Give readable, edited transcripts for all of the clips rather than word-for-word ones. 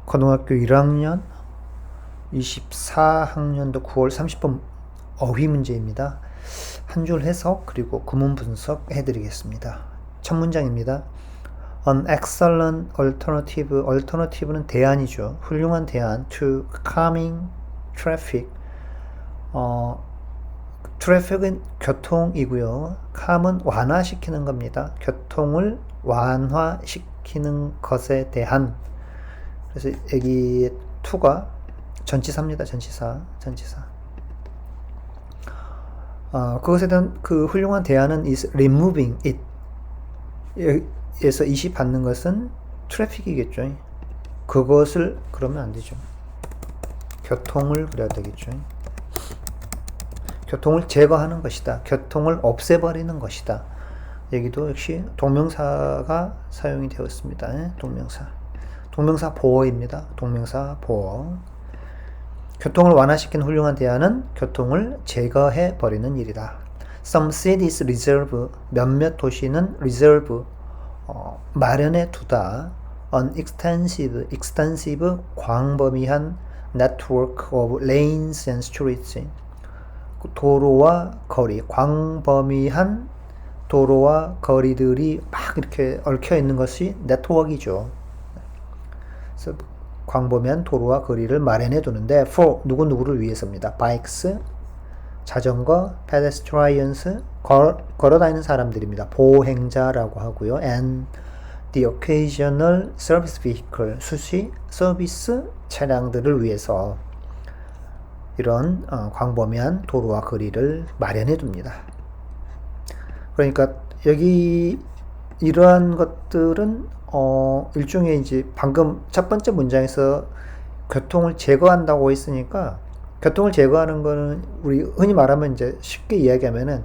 고등학교 1학년 24학년도 9월 30분 어휘 문제입니다. 한 줄 해석 그리고 구문 분석 해드리겠습니다. 첫 문장입니다. An excellent alternative. alternative는 대안이죠. 훌륭한 대안. To calming traffic. traffic은 교통이고요. calm은 완화시키는 겁니다. 교통을 완화시키는 것에 대한. 그래서 여기 to가 전치사입니다. 전치사. 그것에 대한 그 훌륭한 대안은 is removing it. 에서 it이 받는 것은 트래픽이겠죠. 그것을 그러면 안 되죠. 교통을 그래야 되겠죠. 교통을 제거하는 것이다. 교통을 없애버리는 것이다. 여기도 역시 동명사가 사용이 되었습니다. 동명사 보어입니다. 동명사 보어. 교통을 완화시킨 훌륭한 대안은 교통을 제거해 버리는 일이다. Some cities reserve. 몇몇 도시는 reserve. 마련해 두다. An extensive. 광범위한 network of lanes and streets. 도로와 거리. 광범위한 도로와 거리들이 막 이렇게 얽혀 있는 것이 네트워크이죠. 그래서 광범위한 도로와 거리를 마련해 두는데 for 누구누구를 위해서입니다. bikes, 자전거, pedestrians, 걸어다니는 사람들입니다. 보행자라고 하고요. and the occasional service vehicle, 수시 서비스 차량들을 위해서 이런 광범위한 도로와 거리를 마련해 둡니다. 그러니까 여기 이러한 것들은 일종의 이제 방금 첫 번째 문장에서 교통을 제거한다고 했으니까 교통을 제거하는 거는 우리 흔히 말하면 이제 쉽게 이야기하면은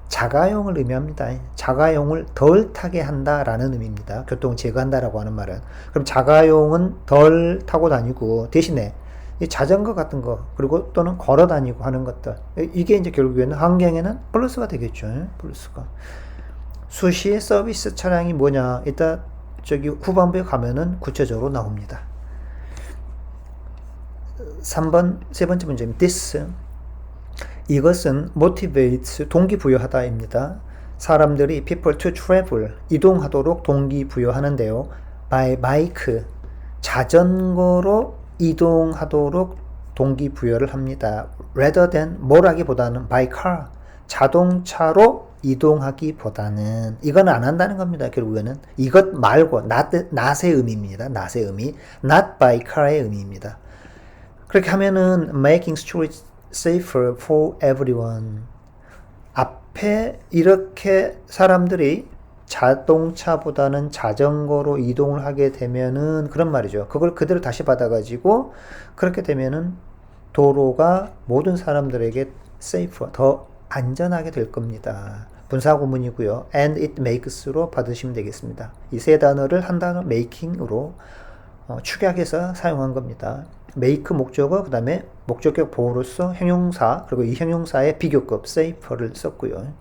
자가용을 의미합니다. 자가용을 덜 타게 한다라는 의미입니다. 교통을 제거한다라고 하는 말은. 그럼 자가용은 덜 타고 다니고 대신에 이 자전거 같은 거 그리고 또는 걸어 다니고 하는 것들 이게 이제 결국에는 환경에는 플러스가 되겠죠. 플러스가. 수시 서비스 차량이 뭐냐? 이따 저기 후반부에 가면은 구체적으로 나옵니다. 3번 세 번째 문제입니다. This. 이것은 motivates 동기부여하다입니다. 사람들이 people to travel 이동하도록 동기부여하는데요. by bike 자전거로 이동하도록 동기부여를 합니다. rather than 뭐라기보다는 by car 자동차로 이동하기보다는 이건 안 한다는 겁니다. 결국에는 이것 말고 not의 의미입니다. not의 의미 not by car의 의미입니다. 그렇게 하면은 making streets safer for everyone 앞에 이렇게 사람들이 자동차보다는 자전거로 이동을 하게 되면은 그런 말이죠. 그걸 그대로 다시 받아가지고 그렇게 되면은 도로가 모든 사람들에게 safer 더 안전하게 될 겁니다. 분사구문이고요. and it makes로 받으시면 되겠습니다. 이 세 단어를 한 단어 making으로 축약해서 사용한 겁니다. make 목적어 그 다음에 목적격 보호로서 형용사 그리고 이 형용사의 비교급 safer를 썼고요.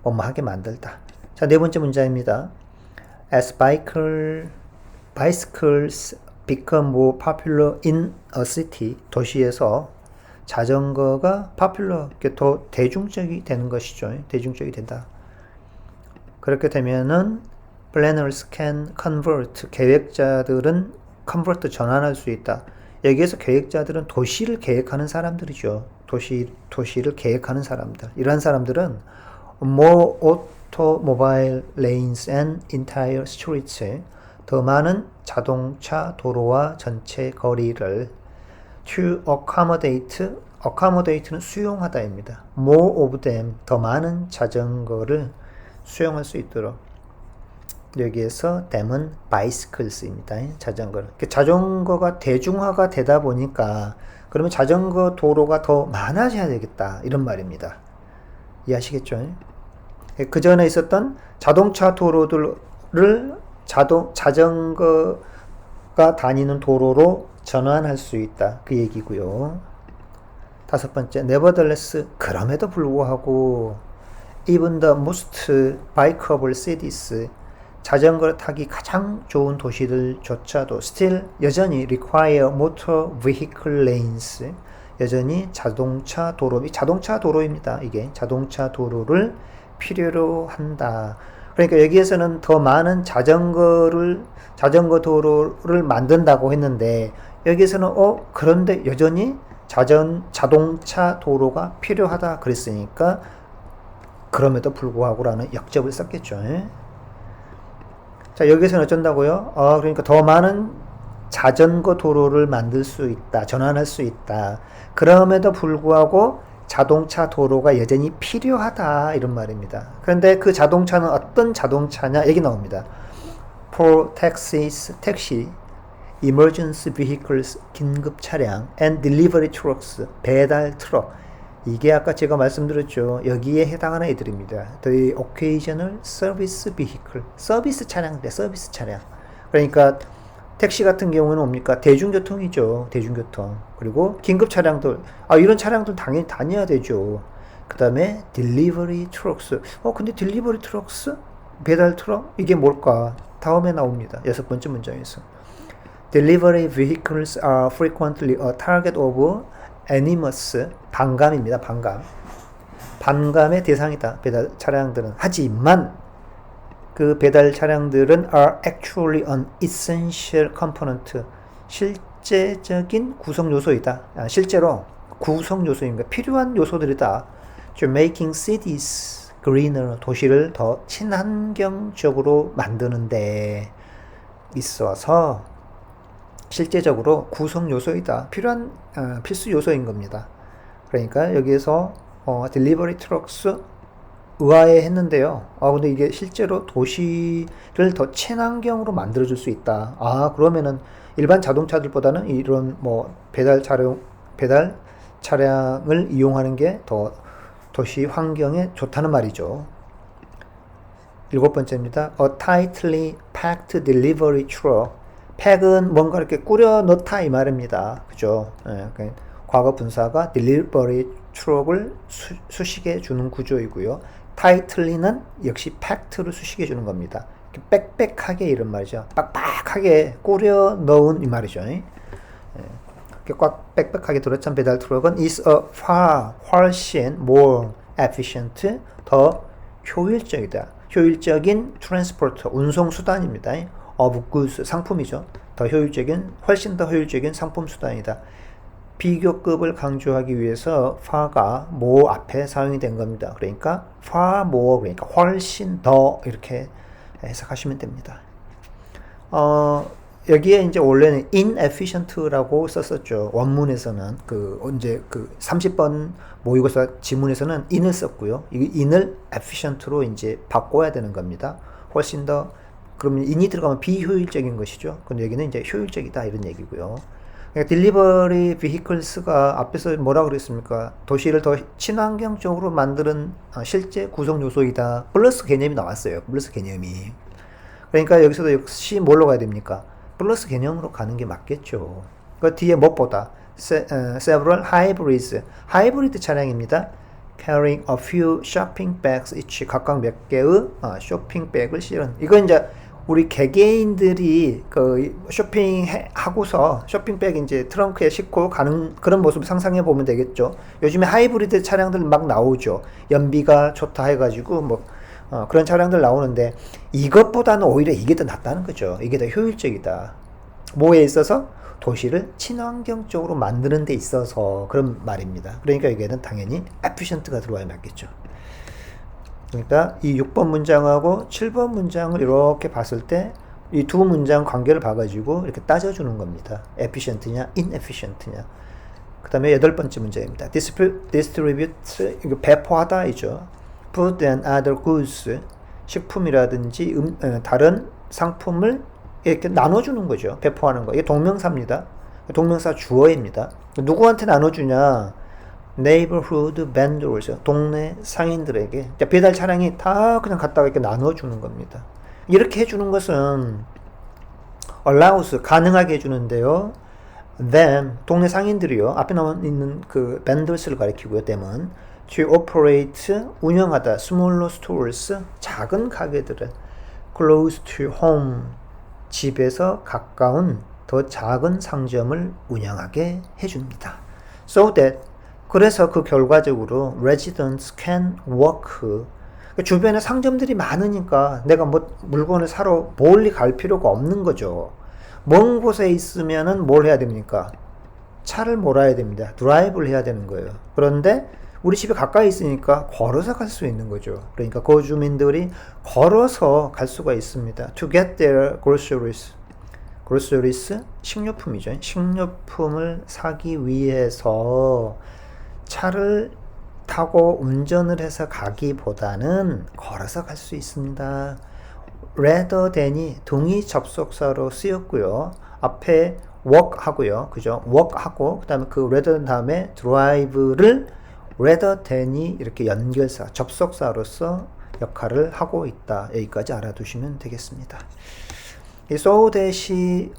뭐하게 만들다. 자, 네 번째 문장입니다. As bicycles become more popular in a city 도시에서 자전거가 popular, 더 대중적이 되는 것이죠. 대중적이 된다. 그렇게 되면은 planners can convert, 계획자들은 convert, 전환할 수 있다. 여기에서 계획자들은 도시를 계획하는 사람들이죠. 도시를 계획하는 사람들. 이러한 사람들은 more automobile lanes and entire streets, 더 많은 자동차 도로와 전체 거리를 to accommodate는 수용하다입니다. more of them, 더 많은 자전거를 수용할 수 있도록. 여기에서 them은 bicycles입니다. 자전거가 대중화가 되다 보니까 그러면 자전거 도로가 더 많아져야 되겠다 이런 말입니다. 이해하시겠죠? 그 전에 있었던 자동차 도로들을 자전거가 다니는 도로로 전환할 수 있다 그 얘기고요. 다섯 번째, nevertheless 그럼에도 불구하고 even the most bikeable cities 자전거 타기 가장 좋은 도시들조차도 still 여전히 require motor vehicle lanes, 여전히 자동차 도로, 자동차 도로입니다. 이게 자동차 도로를 필요로 한다. 그러니까 여기에서는 더 많은 자전거 도로를 만든다고 했는데 여기에서는 그런데 여전히 자동차 도로가 필요하다 그랬으니까 그럼에도 불구하고라는 역접을 썼겠죠. 자, 여기서는 어쩐다고요? 그러니까 더 많은 자전거 도로를 만들 수 있다, 전환할 수 있다. 그럼에도 불구하고 자동차 도로가 여전히 필요하다, 이런 말입니다. 그런데 그 자동차는 어떤 자동차냐? 얘기 나옵니다. For taxis, 택시, emergency vehicles, 긴급 차량, and delivery trucks, 배달 트럭. 이게 아까 제가 말씀드렸죠. 여기에 해당하는 애들입니다. The occasional service vehicle. 서비스 차량인데, 서비스 차량. 그러니까 택시 같은 경우는 뭡니까? 대중교통이죠. 대중교통. 그리고 긴급 차량들. 이런 차량들 당연히 다녀야 되죠. 그 다음에 delivery trucks. 근데 delivery trucks? 배달 트럭? 이게 뭘까? 다음에 나옵니다. 6번째 문장에서. Delivery vehicles are frequently a target of animus, 반감입니다. 반감의 대상이다. 배달 차량들은. 하지만 그 배달 차량들은 are actually an essential component, 실제적인 구성 요소이다. 실제로 구성 요소입니다. 필요한 요소들이다. making cities greener, 도시를 더 친환경적으로 만드는 데 있어서 실제적으로 구성 요소이다. 필요한 필수 요소인 겁니다. 그러니까 여기에서 delivery trucks 의아해 했는데요. 근데 이게 실제로 도시를 더 친환경으로 만들어줄 수 있다. 그러면은 일반 자동차들보다는 이런 배달 차량을 이용하는 게 더 도시 환경에 좋다는 말이죠. 7번째입니다. A tightly packed delivery truck. 팩은 뭔가 이렇게 꾸려 넣다 이 말입니다. 그죠? 과거 분사가 delivery truck을 수식해 주는 구조이고요. tightly는 역시 packed를 수식해 주는 겁니다. 빽빽하게 이런 말이죠. 빡빡하게 꾸려 넣은 이 말이죠. 꽉 빽빽하게 들어찬 배달 트럭은 is a 훨씬 more efficient, 더 효율적이다. 효율적인 트랜스포터, 운송 수단입니다. of goods, 상품이죠. 훨씬 더 효율적인 상품 수단이다. 비교급을 강조하기 위해서 far가 more 앞에 사용이 된 겁니다. 그러니까 far more, 그러니까 훨씬 더 이렇게 해석하시면 됩니다. 여기에 이제 원래는 inefficient라고 썼었죠. 원문에서는 그 30번 모의고사 지문에서는 in을 썼고요. 이 in을 efficient로 이제 바꿔야 되는 겁니다. 훨씬 더, 그러면 in이 들어가면 비효율적인 것이죠. 근데 여기는 이제 효율적이다 이런 얘기고요. 그러니까 delivery vehicles가 앞에서 뭐라 그랬습니까? 도시를 더 친환경적으로 만드는 실제 구성 요소이다. 플러스 개념이 나왔어요. 플러스 개념이. 그러니까 여기서도 역시 뭘로 가야 됩니까? 플러스 개념으로 가는 게 맞겠죠. 그 뒤에 무엇보다 several hybrids, 하이브리드 차량입니다. carrying a few shopping bags each, 각각 몇 개의 쇼핑백을 실은. 이건 이제 우리 개개인들이 그 쇼핑하고서 쇼핑백 이제 트렁크에 싣고 가는 그런 모습을 상상해 보면 되겠죠. 요즘에 하이브리드 차량들 막 나오죠. 연비가 좋다 해가지고 그런 차량들 나오는데 이것보다는 오히려 이게 더 낫다는 거죠. 이게 더 효율적이다. 뭐에 있어서? 도시를 친환경적으로 만드는 데 있어서 그런 말입니다. 그러니까 여기에는 당연히 efficient가 들어와야 맞겠죠. 그러니까 이 6번 문장하고 7번 문장을 이렇게 봤을 때 이 두 문장 관계를 봐가지고 이렇게 따져주는 겁니다. efficient냐, inefficient냐. 그 다음에 8번째 문제입니다. distribute, 이거 배포하다이죠. food and other goods, 식품이라든지 다른 상품을 이렇게 나눠주는 거죠. 배포하는 거. 이게 동명사입니다. 동명사 주어입니다. 누구한테 나눠주냐? neighborhood vendors, 동네 상인들에게. 배달 차량이 다 그냥 갖다가 이렇게 나눠주는 겁니다. 이렇게 해주는 것은 allows, 가능하게 해주는데요. them, 동네 상인들이요. 앞에 나와 있는 그 vendors를 가리키고요. them은 to operate, 운영하다, smaller stores, 작은 가게들을. close to home, 집에서 가까운 더 작은 상점을 운영하게 해줍니다. So that, 그래서 그 결과적으로 residents can walk, 주변에 상점들이 많으니까 내가 뭐 물건을 사러 멀리 갈 필요가 없는 거죠. 먼 곳에 있으면은 뭘 해야 됩니까? 차를 몰아야 됩니다. 드라이브를 해야 되는 거예요. 그런데 우리 집에 가까이 있으니까 걸어서 갈 수 있는 거죠. 그러니까 거주민들이 걸어서 갈 수가 있습니다. To get their groceries. groceries, 식료품이죠. 식료품을 사기 위해서 차를 타고 운전을 해서 가기보다는 걸어서 갈 수 있습니다. rather than이 동의 접속사로 쓰였고요. 앞에 walk 하고요. 그죠? walk 하고 그다음에 그 rather 다음에 drive를 rather than이 이렇게 연결사, 접속사로서 역할을 하고 있다. 여기까지 알아두시면 되겠습니다. 이 so that이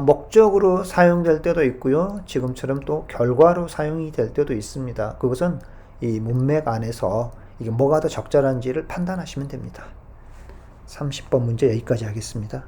목적으로 사용될 때도 있고요. 지금처럼 또 결과로 사용이 될 때도 있습니다. 그것은 이 문맥 안에서 이게 뭐가 더 적절한지를 판단하시면 됩니다. 30번 문제 여기까지 하겠습니다.